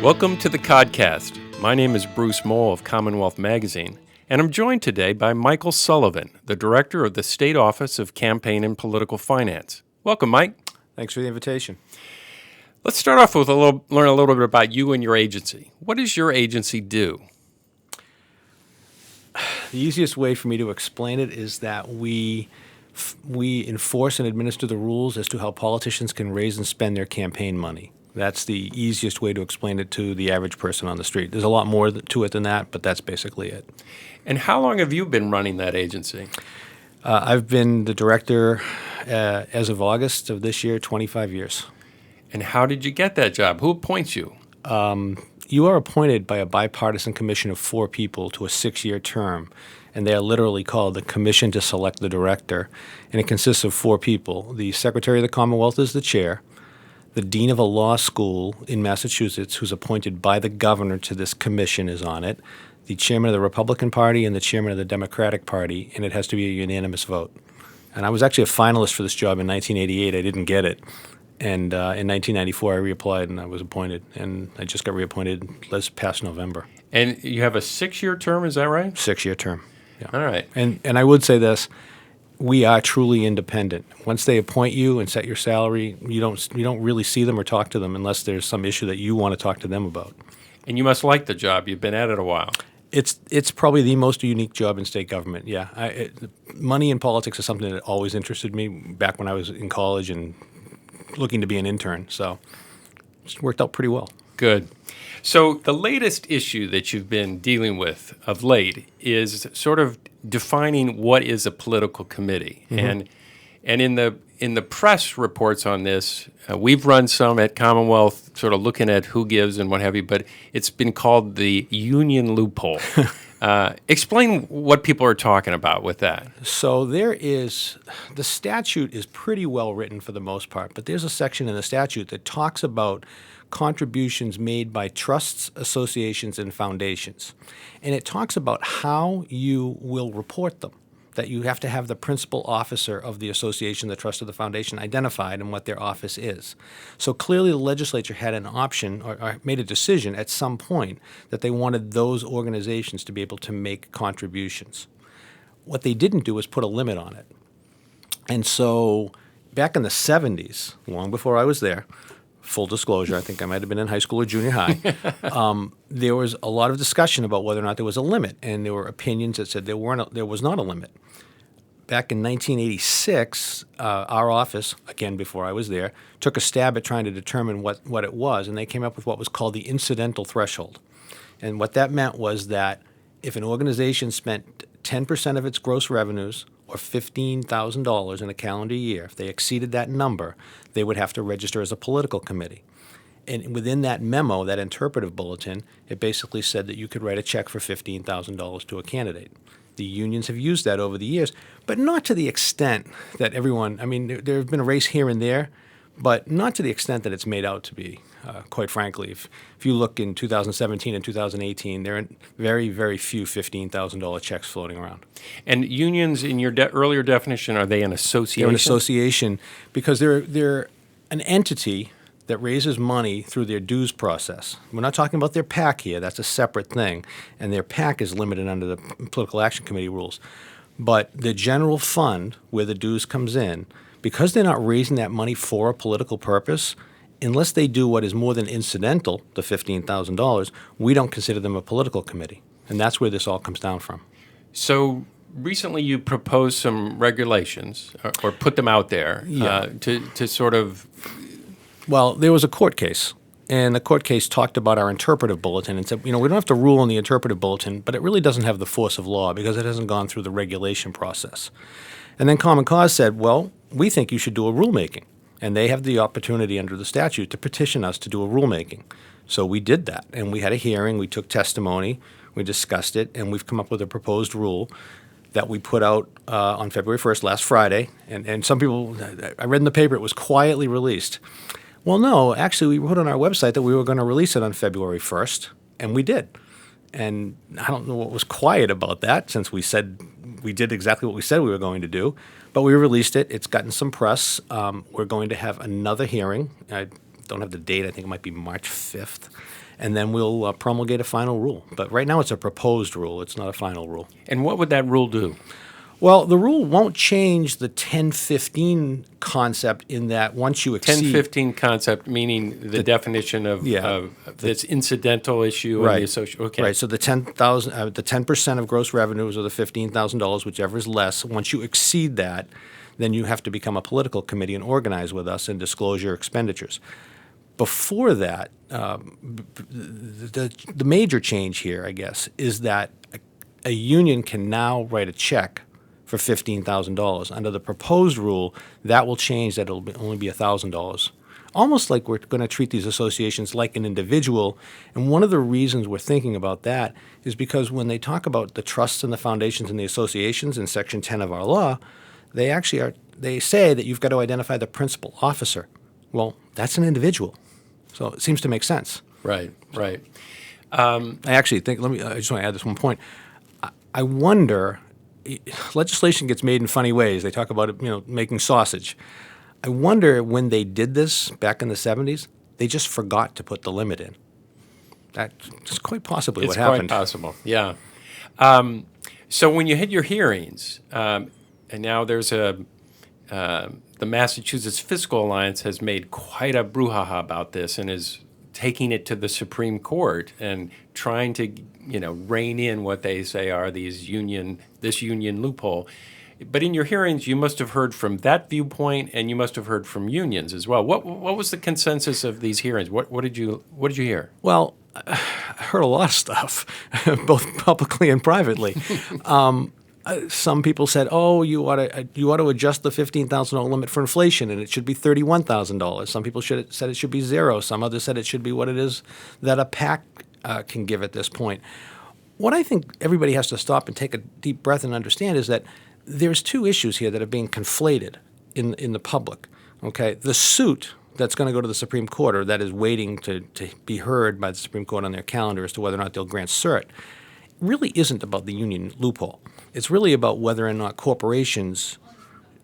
Welcome to the Codcast. My name is Bruce Mole of Commonwealth Magazine, and I'm joined today by Michael Sullivan, the director of the State Office of Campaign and Political Finance. Welcome, Mike. Thanks for the invitation. Let's start off with learn a little bit about you and your agency. What does your agency do? The easiest way for me to explain it is that we enforce and administer the rules as to how politicians can raise and spend their campaign money. That's the easiest way to explain it to the average person on the street. There's a lot more to it than that, but that's basically it. And how long have you been running that agency? I've been the director as of August of this year, 25 years. And how did you get that job? Who appoints you? You are appointed by a bipartisan commission of 4 people to a 6-year term, and they are literally called the Commission to Select the Director, and it consists of 4 people. The Secretary of the Commonwealth is the chair. The dean of a law school in Massachusetts, who's appointed by the governor to this commission, is on it. The chairman of the Republican Party and the chairman of the Democratic Party, and it has to be a unanimous vote. And I was actually a finalist for this job in 1988. I didn't get it. And in 1994, I reapplied and I was appointed. And I just got reappointed this past November. And you have a 6-year term, is that right? 6-year term, yeah. All right. And I would say this. We are truly independent. Once they appoint you and set your salary, you don't really see them or talk to them unless there's some issue that you want to talk to them about. And you must like the job. You've been at it a while. It's probably the most unique job in state government. Yeah, money in politics is something that always interested me back when I was in college and looking to be an intern. So it's worked out pretty well. Good. So the latest issue that you've been dealing with of late is sort of defining what is a political committee. Mm-hmm. And in the press reports on this, we've run some at Commonwealth sort of looking at who gives and what have you, but it's been called the union loophole. Explain what people are talking about with that. So the statute is pretty well written for the most part, but there's a section in the statute that talks about contributions made by trusts, associations, and foundations. And it talks about how you will report them, that you have to have the principal officer of the association, the trust, or the foundation identified and what their office is. So clearly the legislature had an option or made a decision at some point that they wanted those organizations to be able to make contributions. What they didn't do was put a limit on it. And so back in the 70s, long before I was there, full disclosure, I think I might have been in high school or junior high, there was a lot of discussion about whether or not there was a limit, and there were opinions that said there was not a limit. Back in 1986, our office, again before I was there, took a stab at trying to determine what it was, and they came up with what was called the incidental threshold. And what that meant was that if an organization spent 10% of its gross revenues or $15,000 in a calendar year, if they exceeded that number, they would have to register as a political committee. And within that memo, that interpretive bulletin, it basically said that you could write a check for $15,000 to a candidate. The unions have used that over the years, but not to the extent that there have been a race here and there, but not to the extent that it's made out to be, quite frankly. If you look in 2017 and 2018, there are very, very few $15,000 checks floating around. And unions, in your earlier definition, are they an association? They're an association because they're an entity that raises money through their dues process. We're not talking about their PAC here. That's a separate thing, and their PAC is limited under the Political Action Committee rules. But the general fund, where the dues comes in, because they're not raising that money for a political purpose, unless they do what is more than incidental, the $15,000, we don't consider them a political committee. And that's where this all comes down from. So recently you proposed some regulations or put them out there to sort of... Well, there was a court case, and the court case talked about our interpretive bulletin and said, we don't have to rule on the interpretive bulletin, but it really doesn't have the force of law because it hasn't gone through the regulation process. And then Common Cause said, well, we think you should do a rulemaking. And they have the opportunity under the statute to petition us to do a rulemaking. So we did that, and we had a hearing, we took testimony, we discussed it, and we've come up with a proposed rule that we put out on February 1st, last Friday. And some people, I read in the paper, it was quietly released. Well, no, actually, we put on our website that we were going to release it on February 1st, and we did. And I don't know what was quiet about that, since we said we did exactly what we said we were going to do. But we released it. It's gotten some press. We're going to have another hearing. don't have the date. I think it might be March 5th. And then we'll promulgate a final rule. But right now it's a proposed rule. It's not a final rule. And what would that rule do? Well, the rule won't change the 10-15 concept in that once you exceed 10-15 concept, meaning the definition of this incidental issue and the association. Okay. Right. So the 10% of gross revenues or the $15,000, whichever is less. Once you exceed that, then you have to become a political committee and organize with us and disclose your expenditures. Before that, the major change here, I guess, is that a union can now write a check for $15,000. Under the proposed rule, that will change. That it'll only be $1,000. Almost like we're going to treat these associations like an individual. And one of the reasons we're thinking about that is because when they talk about the trusts and the foundations and the associations in Section 10 of our law, they say that you've got to identify the principal officer. Well, that's an individual. So it seems to make sense. Right. I actually think, I just want to add this one point. I wonder, legislation gets made in funny ways. They talk about it, making sausage. I wonder when they did this back in the 70s, they just forgot to put the limit in. That's quite possibly what happened. It's quite possible, yeah. So when you hit your hearings, and now there's the Massachusetts Fiscal Alliance has made quite a brouhaha about this and is taking it to the Supreme Court and trying to, rein in what they say are this union loophole. But in your hearings, you must have heard from that viewpoint, and you must have heard from unions as well. What was the consensus of these hearings? What did you hear? Well, I heard a lot of stuff, both publicly and privately. Some people said, "Oh, you ought to adjust the $15,000 limit for inflation, and it should be $31,000." Some people said it should be zero. Some others said it should be what it is that a PAC can give at this point. What I think everybody has to stop and take a deep breath and understand is that there's two issues here that are being conflated in the public. Okay, the suit that's going to go to the Supreme Court, or that is waiting to be heard by the Supreme Court on their calendar as to whether or not they'll grant cert, really isn't about the union loophole. It's really about whether or not corporations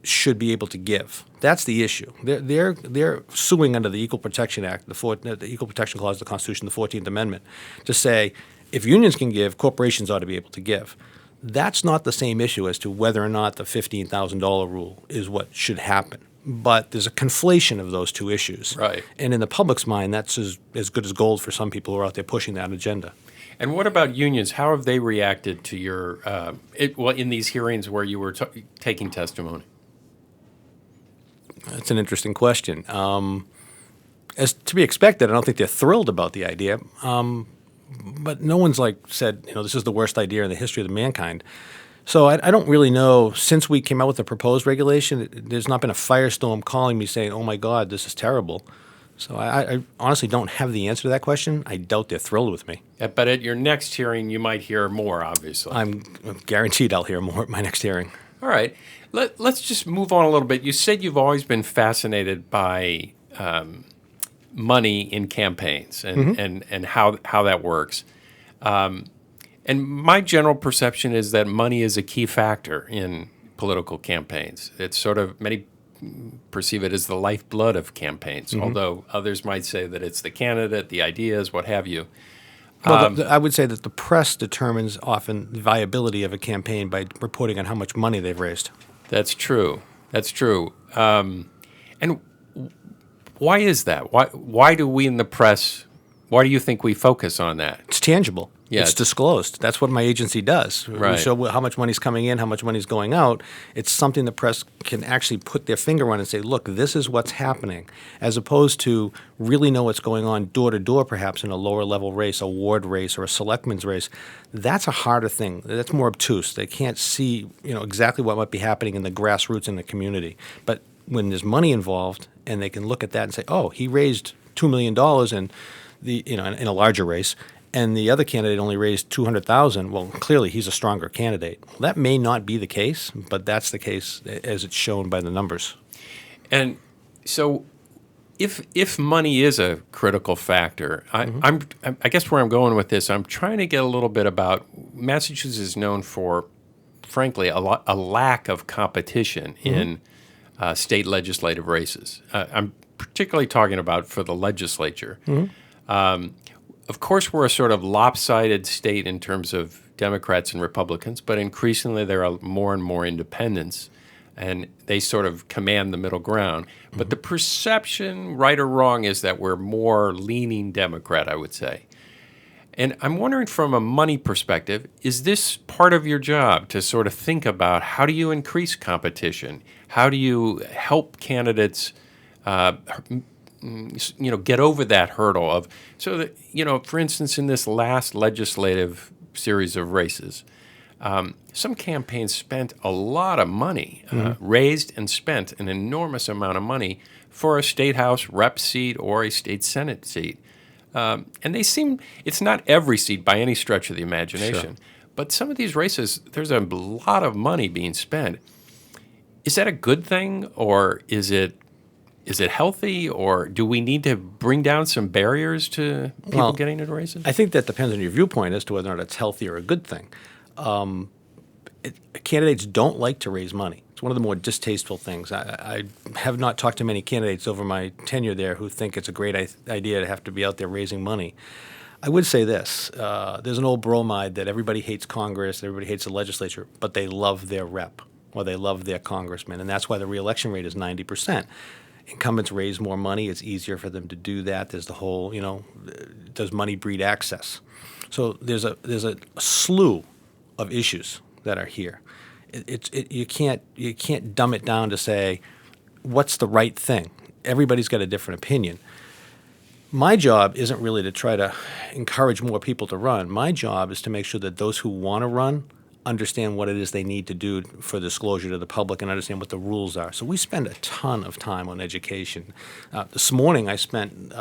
should be able to give. That's the issue. They're suing under the Equal Protection Act, the Equal Protection Clause of the Constitution, the 14th Amendment, to say if unions can give, corporations ought to be able to give. That's not the same issue as to whether or not the $15,000 rule is what should happen. But there's a conflation of those two issues. Right. And in the public's mind, that's as good as gold for some people who are out there pushing that agenda. And what about unions? How have they reacted to your in these hearings where you were taking testimony? That's an interesting question. As to be expected, I don't think they're thrilled about the idea. But no one's said, this is the worst idea in the history of mankind. So I don't really know. Since we came out with the proposed regulation, there's not been a firestorm calling me saying, "Oh my God, this is terrible." So I honestly don't have the answer to that question. I doubt they're thrilled with me. But at your next hearing, you might hear more, obviously. I'm guaranteed I'll hear more at my next hearing. All right. Let's just move on a little bit. You said you've always been fascinated by money in campaigns and how that works. And my general perception is that money is a key factor in political campaigns. It's sort of, many perceive it as the lifeblood of campaigns, although others might say that it's the candidate, the ideas, what have you. Well, I would say that the press determines often the viability of a campaign by reporting on how much money they've raised. That's true. And why is that? Why do we in the press, why do you think we focus on that? It's tangible. Yeah. It's disclosed. That's what my agency does. Right. We show how much money's coming in, how much money's going out. It's something the press can actually put their finger on and say, look, this is what's happening, as opposed to really know what's going on door to door, perhaps in a lower level race, a ward race, or a selectman's race. That's a harder thing. That's more obtuse. They can't see exactly what might be happening in the grassroots in the community. But when there's money involved and they can look at that and say, oh, he raised $2 million in a larger race, and the other candidate only raised $200,000, well, clearly he's a stronger candidate. Well, that may not be the case, but that's the case as it's shown by the numbers. And so if money is a critical factor, I guess where I'm going with this, I'm trying to get a little bit about, Massachusetts is known for, frankly, a lack of competition in state legislative races. particularly talking about for the legislature. Of course, we're a sort of lopsided state in terms of Democrats and Republicans, but increasingly there are more and more independents, and they sort of command the middle ground. But the perception, right or wrong, is that we're more leaning Democrat, I would say. And I'm wondering from a money perspective, is this part of your job to sort of think about how do you increase competition? How do you help candidates get over that hurdle of, so that, for instance, in this last legislative series of races, some campaigns spent a lot of money, raised and spent an enormous amount of money for a state house rep seat or a state senate seat. And it's not every seat by any stretch of the imagination, but some of these races, there's a lot of money being spent. Is that a good thing, or is it healthy, or do we need to bring down some barriers to people getting into races? I think that depends on your viewpoint as to whether or not it's healthy or a good thing. Candidates don't like to raise money. It's one of the more distasteful things. I have not talked to many candidates over my tenure there who think it's a great idea to have to be out there raising money. I would say this. There's an old bromide that everybody hates Congress, everybody hates the legislature, but they love their rep or they love their congressman, and that's why the reelection rate is 90%. Incumbents raise more money. It's easier for them to do that. There's the whole, does money breed access? So there's a slew of issues that are here. You can't dumb it down to say what's the right thing. Everybody's got a different opinion. My job isn't really to try to encourage more people to run. My job is to make sure that those who want to run understand what it is they need to do for disclosure to the public and understand what the rules are. So we spend a ton of time on education. This morning I spent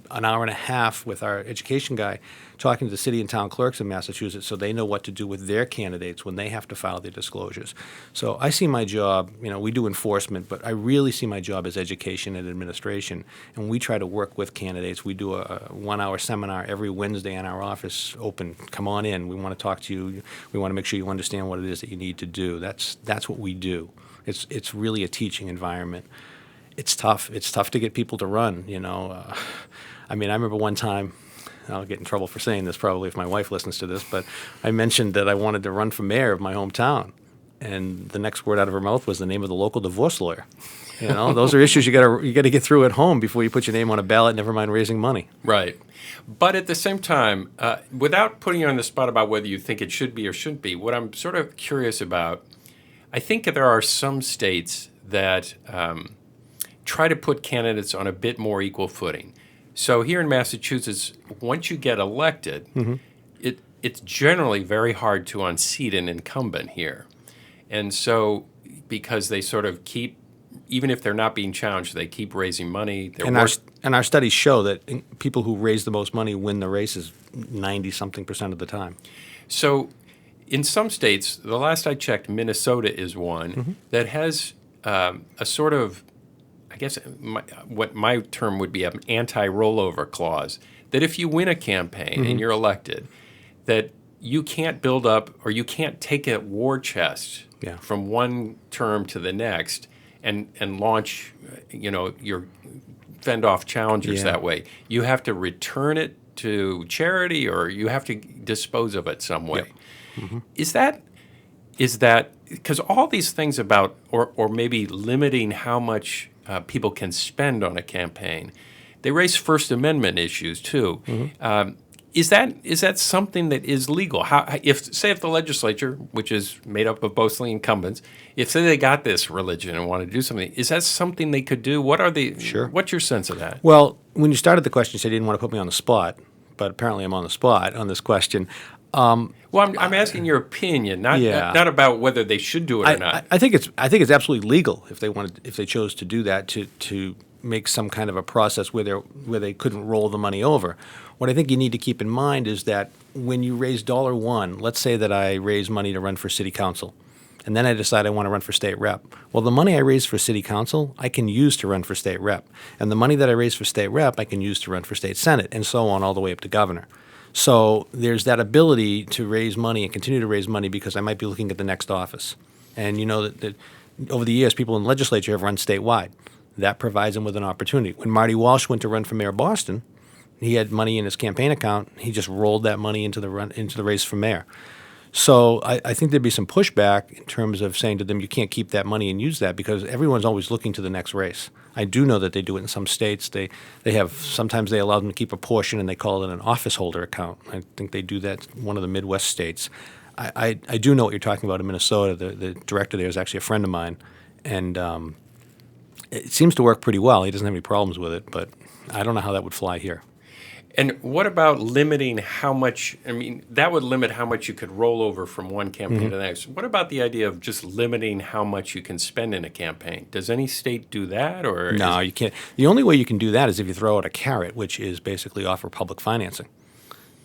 an hour and a half with our education guy talking to the city and town clerks in Massachusetts so they know what to do with their candidates when they have to file their disclosures. So I see my job, we do enforcement, but I really see my job as education and administration. And we try to work with candidates. We do a 1-hour seminar every Wednesday in our office open. Come on in. We want to talk to you. We want to make sure you understand what it is that you need to do. That's what we do. It's really a teaching environment. It's tough. It's tough to get people to run, I remember one time, I'll get in trouble for saying this probably if my wife listens to this, but I mentioned that I wanted to run for mayor of my hometown. And the next word out of her mouth was the name of the local divorce lawyer. Those are issues you got to get through at home before you put your name on a ballot, never mind raising money. Right. But at the same time, without putting you on the spot about whether you think it should be or shouldn't be, what I'm sort of curious about, I think there are some states that try to put candidates on a bit more equal footing. So here in Massachusetts, once you get elected, it's generally very hard to unseat an incumbent here. And so because they sort of keep, even if they're not being challenged, they keep raising money. And our studies show that people who raise the most money win the races 90-something% of the time. So in some states, the last I checked, Minnesota is one that has a sort of, I guess what my term would be an anti-rollover clause, that if you win a campaign and you're elected, that you can't build up or you can't take a war chest from one term to the next and launch, your fend off challengers that way. You have to return it to charity or you have to dispose of it some way. Is that because all these things about or maybe limiting how much people can spend on a campaign, they raise First Amendment issues too. Is that something that is legal? If the legislature, which is made up of mostly incumbents, if they got this religion and want to do something, is that something they could do? What's your sense of that? Well, when you started the question, you said you didn't want to put me on the spot, but apparently I'm on the spot on this question. Well, I'm asking your opinion, not about whether they should do it or not. I think it's absolutely legal if they chose to do that to make some kind of a process where they couldn't roll the money over. What I think you need to keep in mind is that when you raise $1, let's say that I raise money to run for city council, and then I decide I want to run for state rep. Well, the money I raise for city council, I can use to run for state rep. And the money that I raise for state rep, I can use to run for state senate, and so on all the way up to governor. So there's that ability to raise money and continue to raise money because I might be looking at the next office. And that over the years, people in the legislature have run statewide. that provides him with an opportunity. When Marty Walsh went to run for mayor of Boston, he had money in his campaign account. He just rolled that money into the race for mayor. So I think there'd be some pushback in terms of saying to them, you can't keep that money and use that, because everyone's always looking to the next race. I do know that they do it in some states. They have, sometimes they allow them to keep a portion and they call it an office holder account. I think they do that in one of the Midwest states. I do know what you're talking about in Minnesota. The director there is actually a friend of mine, and it seems to work pretty well. He doesn't have any problems with it, but I don't know how that would fly here. And what about limiting how much? I mean, that would limit how much you could roll over from one campaign to the next. What about the idea of just limiting how much you can spend in a campaign? Does any state do that, or no? You can't. The only way you can do that is if you throw out a carrot, which is basically offer public financing.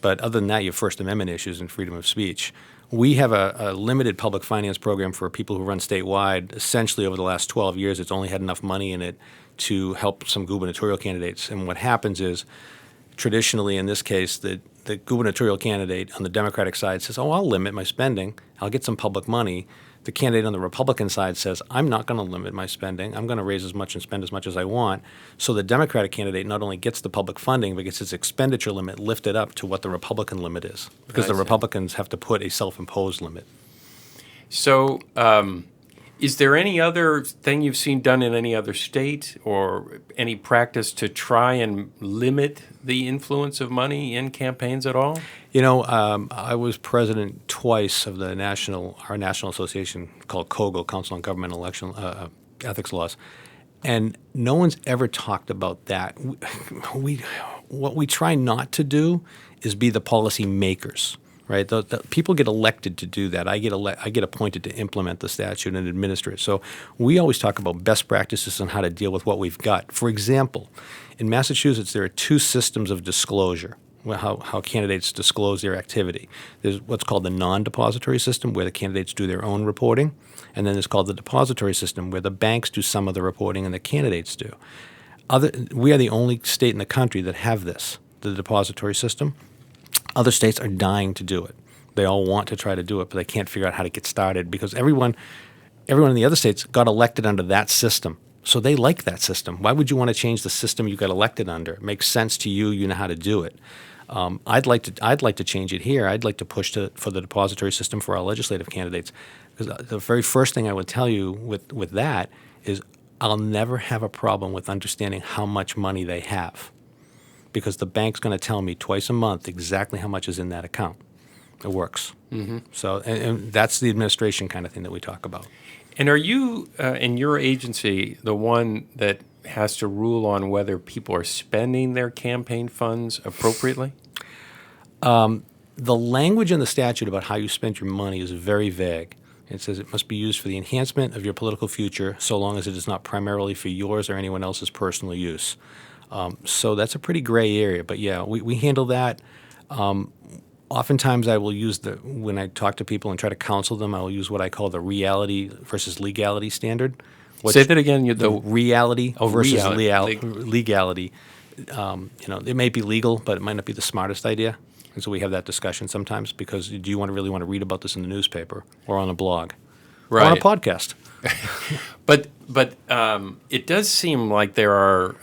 But other than that, you have First Amendment issues and freedom of speech. We have a limited public finance program for people who run statewide. Essentially, over the last 12 years, it's only had enough money in it to help some gubernatorial candidates. And what happens is, traditionally, in this case, the gubernatorial candidate on the Democratic side says, oh, I'll limit my spending. I'll get some public money. The candidate on the Republican side says, I'm not going to limit my spending. I'm going to raise as much and spend as much as I want. So the Democratic candidate not only gets the public funding, but gets its expenditure limit lifted up to what the Republican limit is, because the Republicans have to put a self-imposed limit. So is there any other thing you've seen done in any other state, or any practice to try and limit the influence of money in campaigns at all? You know, I was president twice of our national association called COGO, Council on Government Election Ethics Laws, and no one's ever talked about that. What we try not to do is be the policy makers. Right, the people get elected to do that. I get appointed to implement the statute and administer it. So we always talk about best practices on how to deal with what we've got. For example, in Massachusetts, there are two systems of disclosure, how candidates disclose their activity. There's what's called the non-depository system, where the candidates do their own reporting, and then there's called the depository system, where the banks do some of the reporting and the candidates do. We are the only state in the country that have this, the depository system. Other states are dying to do it. They all want to try to do it, but they can't figure out how to get started, because everyone in the other states got elected under that system. So they like that system. Why would you want to change the system you got elected under? It makes sense to you. You know how to do it. I'd like to change it here. I'd like to push for the depository system for our legislative candidates, because the very first thing I would tell you with that is I'll never have a problem with understanding how much money they have, because the bank's going to tell me twice a month exactly how much is in that account. It works. Mm-hmm. So, and that's the administration kind of thing that we talk about. And are you, in your agency, the one that has to rule on whether people are spending their campaign funds appropriately? The language in the statute about how you spend your money is very vague. It says it must be used for the enhancement of your political future, so long as it is not primarily for yours or anyone else's personal use. So that's a pretty gray area. But yeah, we handle that. Oftentimes I will use when I talk to people and try to counsel them, I will use what I call the reality versus legality standard. Say that again. The reality versus legality. It may be legal, but it might not be the smartest idea. And so we have that discussion sometimes, because do you really want to read about this in the newspaper or on a blog or on a podcast? But it does seem like there are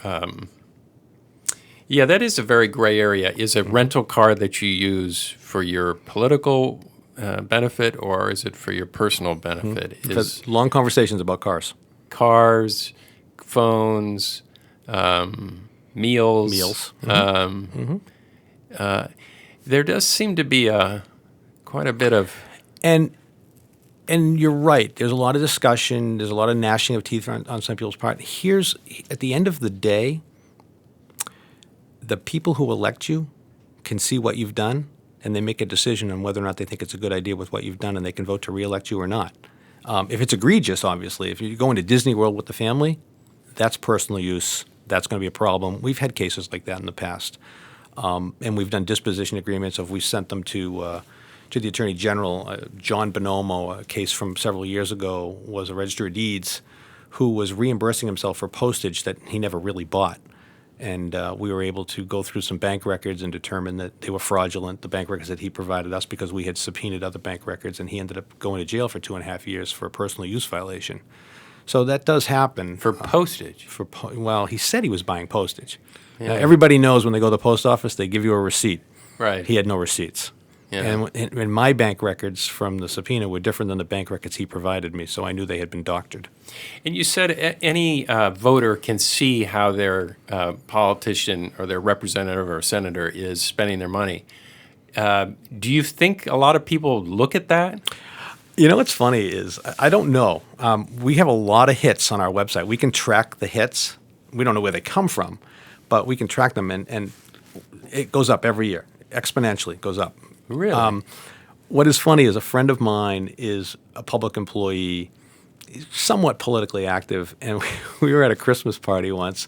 that is a very gray area. Is a rental car that you use for your political benefit, or is it for your personal benefit? Mm-hmm. Long conversations about cars. Cars, phones, meals. Mm-hmm. There does seem to be quite a bit of... And you're right. There's a lot of discussion. There's a lot of gnashing of teeth on some people's part. At the end of the day, the people who elect you can see what you've done, and they make a decision on whether or not they think it's a good idea with what you've done, and they can vote to reelect you or not. If it's egregious, obviously, if you go into Disney World with the family, that's personal use. That's going to be a problem. We've had cases like that in the past. And we've done disposition agreements. If we sent them to the Attorney General, John Bonomo, a case from several years ago, was a Register of Deeds who was reimbursing himself for postage that he never really bought. And we were able to go through some bank records and determine that they were fraudulent, the bank records that he provided us, because we had subpoenaed other bank records, and he ended up going to jail for 2.5 years for a personal use violation. So that does happen. For postage. Well, he said he was buying postage. Now, everybody knows when they go to the post office, they give you a receipt. Right. He had no receipts. Yeah. And my bank records from the subpoena were different than the bank records he provided me, so I knew they had been doctored. And you said any voter can see how their politician or their representative or senator is spending their money. Do you think a lot of people look at that? You know what's funny is, I don't know. We have a lot of hits on our website. We can track the hits. We don't know where they come from, but we can track them, and it goes up every year. Exponentially goes up. Really? What is funny is a friend of mine is a public employee, somewhat politically active, and we were at a Christmas party once,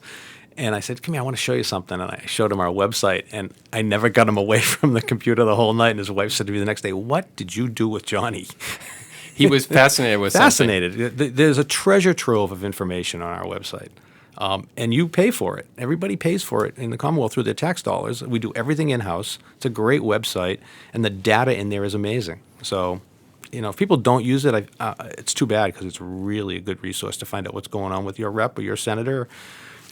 and I said, come here, I want to show you something. And I showed him our website, and I never got him away from the computer the whole night. And his wife said to me the next day, what did you do with Johnny? He was fascinated with Fascinated. There's a treasure trove of information on our website. And you pay for it. Everybody pays for it in the Commonwealth through their tax dollars. We do everything in-house. It's a great website, and the data in there is amazing. So, if people don't use it, it's too bad, because it's really a good resource to find out what's going on with your rep or your senator,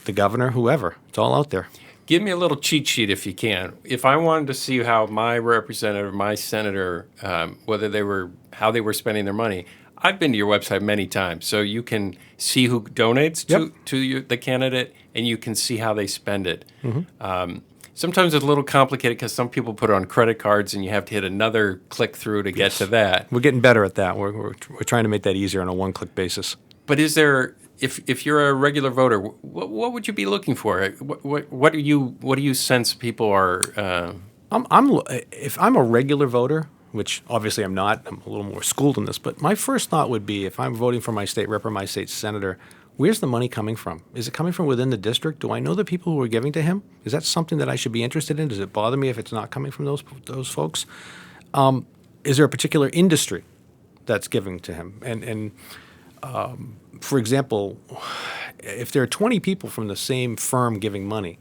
the governor, whoever. It's all out there. Give me a little cheat sheet if you can. If I wanted to see how my representative, my senator, how they were spending their money, I've been to your website many times, so you can see who donates to the candidate, and you can see how they spend it. Mm-hmm. Sometimes it's a little complicated because some people put it on credit cards, and you have to hit another click through to get to that. We're getting better at that. We're trying to make that easier on a one-click basis. But is there, if you're a regular voter, what would you be looking for? What do you sense people are? If I'm a regular voter, which obviously I'm not, I'm a little more schooled in this, but my first thought would be, if I'm voting for my state rep or my state senator, where's the money coming from? Is it coming from within the district? Do I know the people who are giving to him? Is that something that I should be interested in? Does it bother me if it's not coming from those folks? Is there a particular industry that's giving to him? And for example, if there are 20 people from the same firm giving money,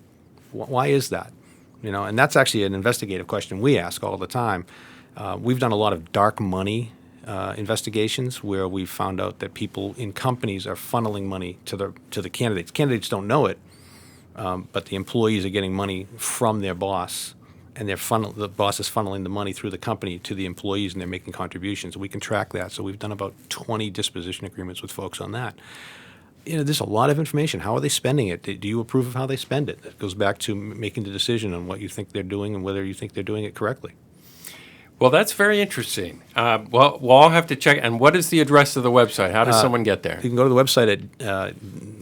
why is that? And that's actually an investigative question we ask all the time. We've done a lot of dark money investigations where we've found out that people in companies are funneling money to the candidates. Candidates don't know it, but the employees are getting money from their boss, and the boss is funneling the money through the company to the employees, and they're making contributions. We can track that. So we've done about 20 disposition agreements with folks on that. There's a lot of information. How are they spending it? Do you approve of how they spend it? That goes back to making the decision on what you think they're doing and whether you think they're doing it correctly. Well, that's very interesting. We'll all have to check. And what is the address of the website? How does someone get there? You can go to the website at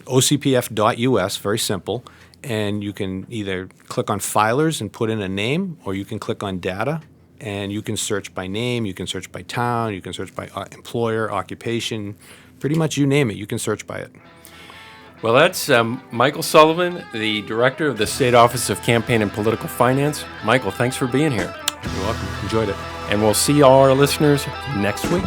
ocpf.us, very simple, and you can either click on filers and put in a name, or you can click on data, and you can search by name, you can search by town, you can search by employer, occupation, pretty much you name it, you can search by it. Well, that's Michael Sullivan, the Director of the State Office of Campaign and Political Finance. Michael, thanks for being here. You're welcome. Enjoyed it. And we'll see all our listeners next week.